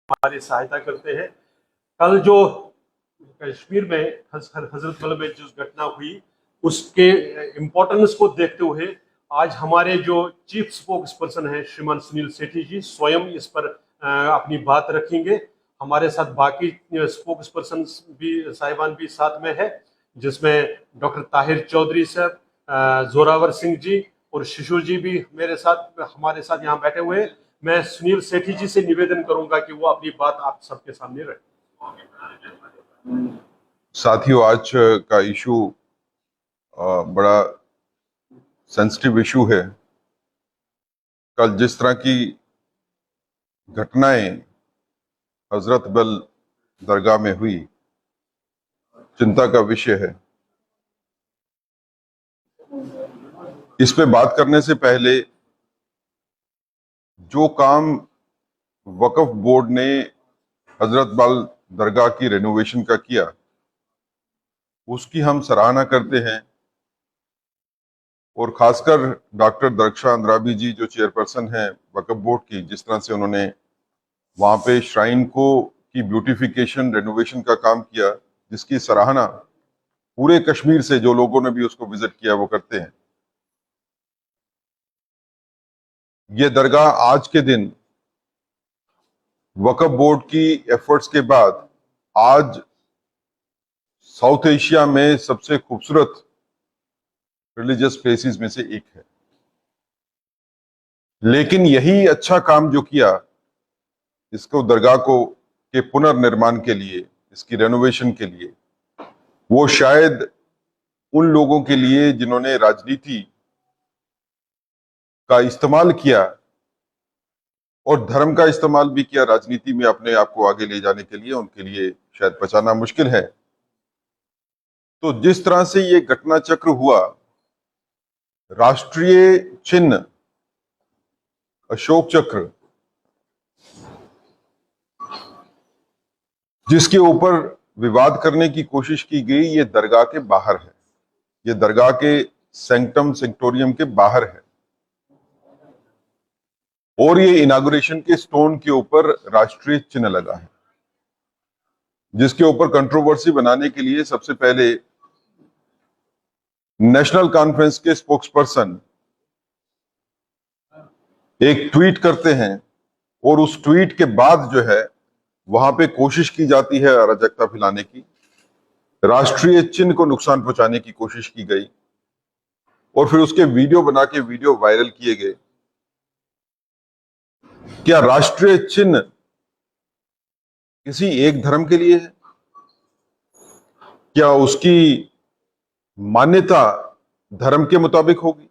हमारी सहायता करते हैं। कल जो कश्मीर में हजरत बल में जो घटना हुई उसके इम्पोर्टेंस को देखते हुए आज हमारे जो चीफ स्पोक्स पर्सन है श्रीमान सुनील सेठी जी स्वयं इस पर अपनी बात रखेंगे। हमारे साथ बाकी स्पोक्स पर्सन भी साहिबान भी साथ में है, जिसमें डॉक्टर ताहिर चौधरी साहब, जोरावर सिंह जी और शिशु जी भी मेरे साथ हमारे साथ यहाँ बैठे हुए हैं। मैं सुनील सेठी जी से निवेदन करूंगा कि वो अपनी बात आप सबके सामने रखें। साथियों, आज का इशू बड़ा सेंसिटिव इशू है। कल जिस तरह की घटनाएं हजरत बल दरगाह में हुई, चिंता का विषय है। इस पे बात करने से पहले जो काम वक्फ बोर्ड ने हजरत बल दरगाह की रेनोवेशन का किया, उसकी हम सराहना करते हैं। और खासकर डॉक्टर दरख्शां अंद्राबी जी जो चेयरपर्सन हैं वक्फ बोर्ड की, जिस तरह से उन्होंने वहां पे श्राइन को की ब्यूटिफिकेशन रेनोवेशन का काम किया, जिसकी सराहना पूरे कश्मीर से जो लोगों ने भी उसको विजिट किया वो करते हैं। ये दरगाह आज के दिन वक्फ बोर्ड की एफर्ट्स के बाद आज साउथ एशिया में सबसे खूबसूरत रिलीजियस प्लेसेस में से एक है। लेकिन यही अच्छा काम जो किया, इसको दरगाह को के पुनर्निर्माण के लिए, इसकी रेनोवेशन के लिए, वो शायद उन लोगों के लिए जिन्होंने राजनीति का इस्तेमाल किया और धर्म का इस्तेमाल भी किया राजनीति में अपने आप को आगे ले जाने के लिए, उनके लिए शायद पचाना मुश्किल है। तो जिस तरह से ये घटना चक्र हुआ, राष्ट्रीय चिन्ह अशोक चक्र जिसके ऊपर विवाद करने की कोशिश की गई, ये दरगाह के बाहर है, ये दरगाह के सेंक्टम सेंक्टोरियम के बाहर है। और ये इनागुरेशन के स्टोन के ऊपर राष्ट्रीय चिन्ह लगा है, जिसके ऊपर कंट्रोवर्सी बनाने के लिए सबसे पहले नेशनल कॉन्फ्रेंस के स्पोक्सपर्सन एक ट्वीट करते हैं और उस ट्वीट के बाद जो है वहां पे कोशिश की जाती है अराजकता फैलाने की, राष्ट्रीय चिन्ह को नुकसान पहुंचाने की कोशिश की गई और फिर उसके वीडियो बना के वीडियो वायरल किए गए। क्या राष्ट्रीय चिन्ह किसी एक धर्म के लिए है? क्या उसकी मान्यता धर्म के मुताबिक होगी,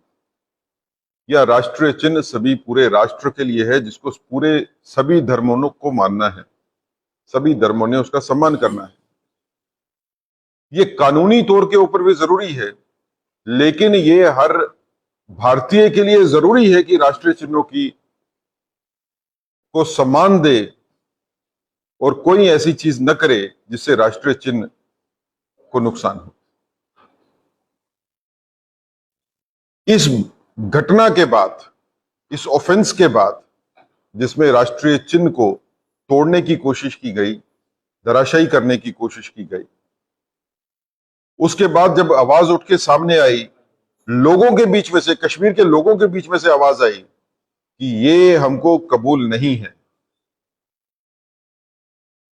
या राष्ट्रीय चिन्ह सभी पूरे राष्ट्र के लिए है, जिसको पूरे सभी धर्मों को मानना है, सभी धर्मों ने उसका सम्मान करना है? ये कानूनी तौर के ऊपर भी जरूरी है, लेकिन ये हर भारतीय के लिए जरूरी है कि राष्ट्रीय चिन्हों की को सम्मान दे और कोई ऐसी चीज न करे जिससे राष्ट्रीय चिन्ह को नुकसान हो। इस घटना के बाद, इस ऑफेंस के बाद, जिसमें राष्ट्रीय चिन्ह को तोड़ने की कोशिश की गई, धराशायी करने की कोशिश की गई, उसके बाद जब आवाज उठ के सामने आई, लोगों के बीच में से, कश्मीर के लोगों के बीच में से आवाज आई कि ये हमको कबूल नहीं है,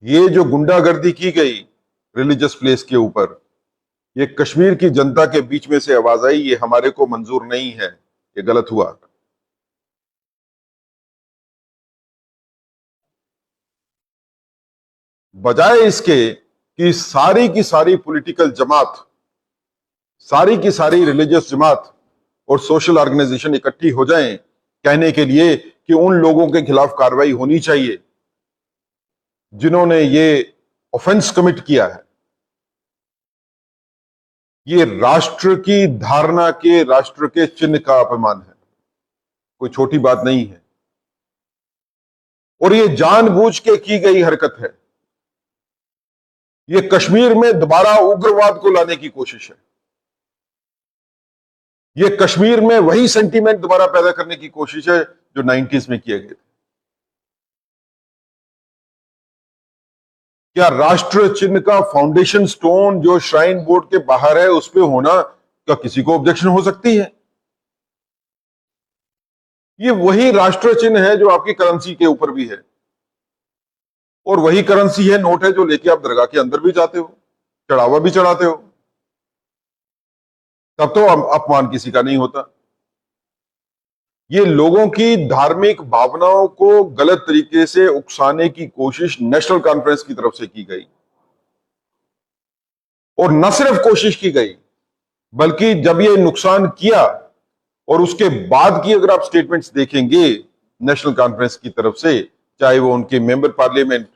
ये जो गुंडागर्दी की गई रिलीजियस प्लेस के ऊपर, ये कश्मीर की जनता के बीच में से आवाज आई, ये हमारे को मंजूर नहीं है, ये गलत हुआ। बजाय इसके कि सारी की सारी पॉलिटिकल जमात, सारी की सारी रिलीजियस जमात और सोशल ऑर्गेनाइजेशन इकट्ठी हो जाएं कहने के लिए कि उन लोगों के खिलाफ कार्रवाई होनी चाहिए जिन्होंने ये ऑफेंस कमिट किया है, ये राष्ट्र की धारणा के, राष्ट्र के चिन्ह का अपमान है, कोई छोटी बात नहीं है। और ये जानबूझ के की गई हरकत है, ये कश्मीर में दोबारा उग्रवाद को लाने की कोशिश है, ये कश्मीर में वही सेंटीमेंट दोबारा पैदा करने की कोशिश है जो 90s में किए गए थे। क्या राष्ट्र चिन्ह का फाउंडेशन स्टोन जो श्राइन बोर्ड के बाहर है उस पे होना, क्या किसी को ऑब्जेक्शन हो सकती है? ये वही राष्ट्र चिन्ह है जो आपकी करेंसी के ऊपर भी है, और वही करेंसी है, नोट है, जो लेके आप दरगाह के अंदर भी जाते हो, चढ़ावा भी चढ़ाते हो। तब तो अपमान किसी का नहीं होता। ये लोगों की धार्मिक भावनाओं को गलत तरीके से उकसाने की कोशिश नेशनल कॉन्फ्रेंस की तरफ से की गई, और न सिर्फ कोशिश की गई बल्कि जब ये नुकसान किया और उसके बाद की अगर आप स्टेटमेंट्स देखेंगे नेशनल कॉन्फ्रेंस की तरफ से, चाहे वो उनके मेंबर पार्लियामेंट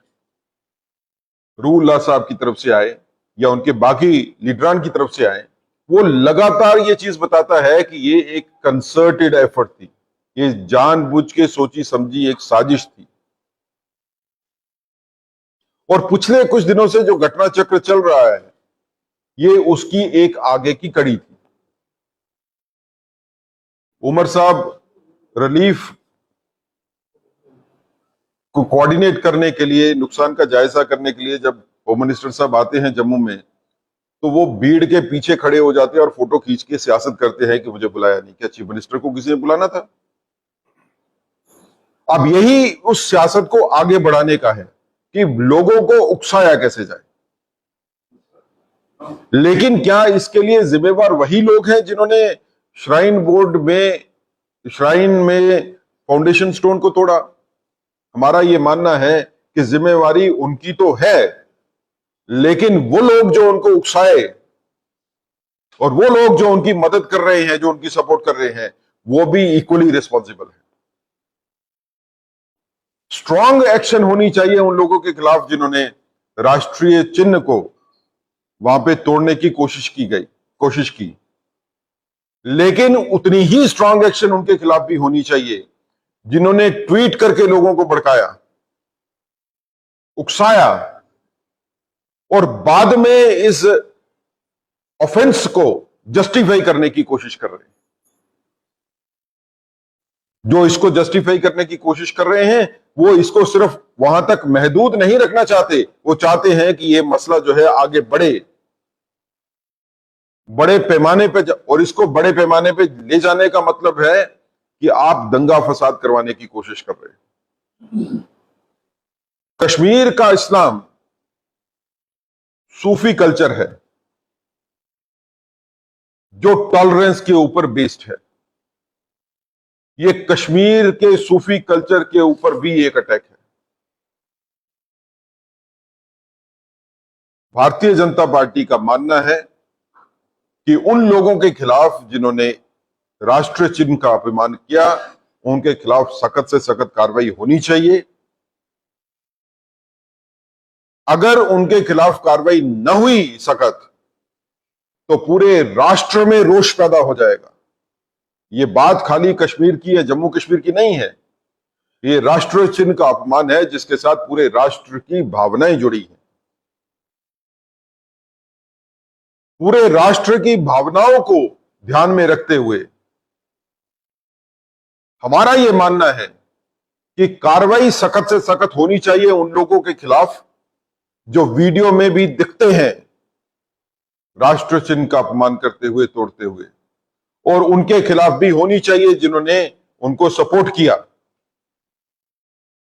रूहुल्लाह साहब की तरफ से आए या उनके बाकी लीडरान की तरफ से आए, वो लगातार ये चीज बताता है कि ये एक कंसर्टेड एफर्ट थी, ये जानबूझ के सोची समझी एक साजिश थी। और पिछले कुछ दिनों से जो घटना चक्र चल रहा है ये उसकी एक आगे की कड़ी थी। उमर साहब रिलीफ को कोऑर्डिनेट करने के लिए, नुकसान का जायजा करने के लिए जब होम मिनिस्टर साहब आते हैं जम्मू में, तो वो भीड़ के पीछे खड़े हो जाते हैं और फोटो खींच के सियासत करते हैं कि मुझे बुलाया नहीं। क्या चीफ मिनिस्टर को किसी ने बुलाना था? अब यही उस सियासत को आगे बढ़ाने का है कि लोगों को उकसाया कैसे जाए। लेकिन क्या इसके लिए जिम्मेवार वही लोग हैं जिन्होंने श्राइन बोर्ड में, श्राइन में फाउंडेशन स्टोन को तोड़ा? हमारा यह मानना है कि जिम्मेवारी उनकी तो है, लेकिन वो लोग जो उनको उकसाए और वो लोग जो उनकी मदद कर रहे हैं, जो उनकी सपोर्ट कर रहे हैं, वो भी इक्वली रिस्पॉन्सिबल है। स्ट्रांग एक्शन होनी चाहिए उन लोगों के खिलाफ जिन्होंने राष्ट्रीय चिन्ह को वहां पे तोड़ने की कोशिश की, लेकिन उतनी ही स्ट्रांग एक्शन उनके खिलाफ भी होनी चाहिए जिन्होंने ट्वीट करके लोगों को भड़काया, उकसाया और बाद में इस ऑफेंस को जस्टिफाई करने की कोशिश कर रहे हैं। जो इसको जस्टिफाई करने की कोशिश कर रहे हैं वो इसको सिर्फ वहां तक महदूद नहीं रखना चाहते, वो चाहते हैं कि ये मसला जो है आगे बढ़े, बड़े पैमाने पे, और इसको बड़े पैमाने पे ले जाने का मतलब है कि आप दंगा फसाद करवाने की कोशिश कर रहे हैं। कश्मीर का इस्लाम सूफी कल्चर है जो टॉलरेंस के ऊपर बेस्ड है। ये कश्मीर के सूफी कल्चर के ऊपर भी एक अटैक है। भारतीय जनता पार्टी का मानना है कि उन लोगों के खिलाफ जिन्होंने राष्ट्रीय चिन्ह का अपमान किया, उनके खिलाफ सख्त से सख्त कार्रवाई होनी चाहिए। अगर उनके खिलाफ कार्रवाई न हुई सख्त, तो पूरे राष्ट्र में रोष पैदा हो जाएगा। ये बात खाली कश्मीर की या जम्मू कश्मीर की नहीं है, ये राष्ट्रीय चिन्ह का अपमान है जिसके साथ पूरे राष्ट्र की भावनाएं जुड़ी हैं। पूरे राष्ट्र की भावनाओं को ध्यान में रखते हुए हमारा यह मानना है कि कार्रवाई सख्त से सख्त होनी चाहिए उन लोगों के खिलाफ जो वीडियो में भी दिखते हैं राष्ट्र चिन्ह का अपमान करते हुए, तोड़ते हुए, और उनके खिलाफ भी होनी चाहिए जिन्होंने उनको सपोर्ट किया।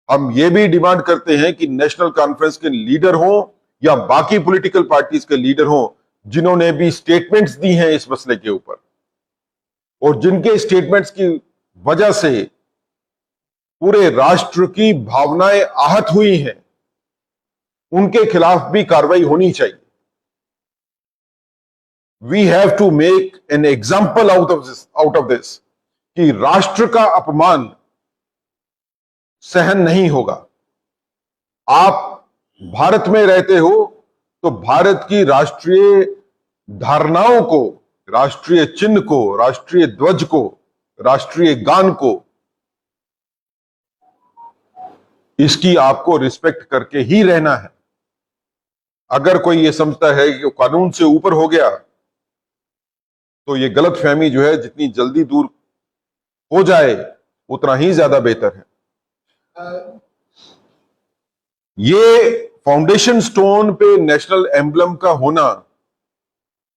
हम ये भी डिमांड करते हैं कि नेशनल कॉन्फ्रेंस के लीडर हों या बाकी पॉलिटिकल पार्टीज के लीडर हों जिन्होंने भी स्टेटमेंट्स दी हैं इस मसले के ऊपर, और जिनके स्टेटमेंट्स की वजह से पूरे राष्ट्र की भावनाएं आहत हुई हैं, उनके खिलाफ भी कार्रवाई होनी चाहिए। We have to make an example out of this कि राष्ट्र का अपमान सहन नहीं होगा। आप भारत में रहते हो तो भारत की राष्ट्रीय धारणाओं को, राष्ट्रीय चिन्ह को, राष्ट्रीय ध्वज को, राष्ट्रीय गान को, इसकी आपको रिस्पेक्ट करके ही रहना है। अगर कोई ये समझता है कि कानून से ऊपर हो गया तो ये गलतफहमी जो है जितनी जल्दी दूर हो जाए उतना ही ज्यादा बेहतर है। ये फाउंडेशन स्टोन पे नेशनल एम्बलम का होना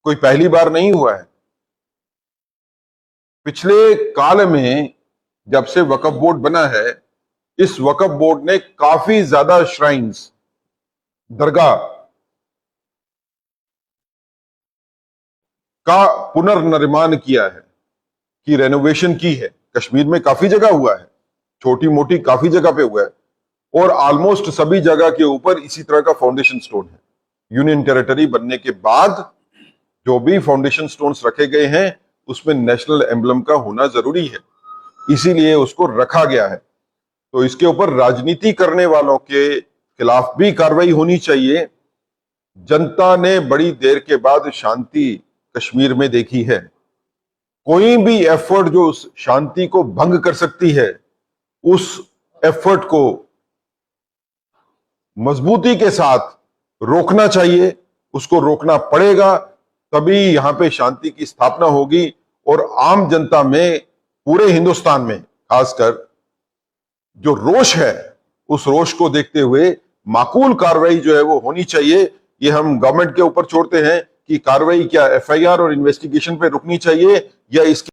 कोई पहली बार नहीं हुआ है। पिछले काल में जब से वक्फ बोर्ड बना है, इस वक्फ बोर्ड ने काफी ज्यादा श्राइन्स, दरगाह का पुनर्निर्माण किया है, की रेनोवेशन की है। कश्मीर में काफी जगह हुआ है, छोटी मोटी काफी जगह पे हुआ है, और ऑलमोस्ट सभी जगह के ऊपर इसी तरह का फाउंडेशन स्टोन है। यूनियन टेरिटरी बनने के बाद जो भी फाउंडेशन स्टोन्स रखे गए हैं उसमें नेशनल एम्बलम का होना जरूरी है, इसीलिए उसको रखा गया है। तो इसके ऊपर राजनीति करने वालों के खिलाफ भी कार्रवाई होनी चाहिए। जनता ने बड़ी देर के बाद शांति कश्मीर में देखी है। कोई भी एफर्ट जो उस शांति को भंग कर सकती है, उस एफर्ट को मजबूती के साथ रोकना चाहिए, उसको रोकना पड़ेगा, तभी यहां पे शांति की स्थापना होगी। और आम जनता में, पूरे हिंदुस्तान में खासकर जो रोष है, उस रोष को देखते हुए माकूल कार्रवाई जो है वो होनी चाहिए। ये हम गवर्नमेंट के ऊपर छोड़ते हैं कि कार्रवाई क्या एफआईआर और इन्वेस्टिगेशन पे रुकनी चाहिए या इसकी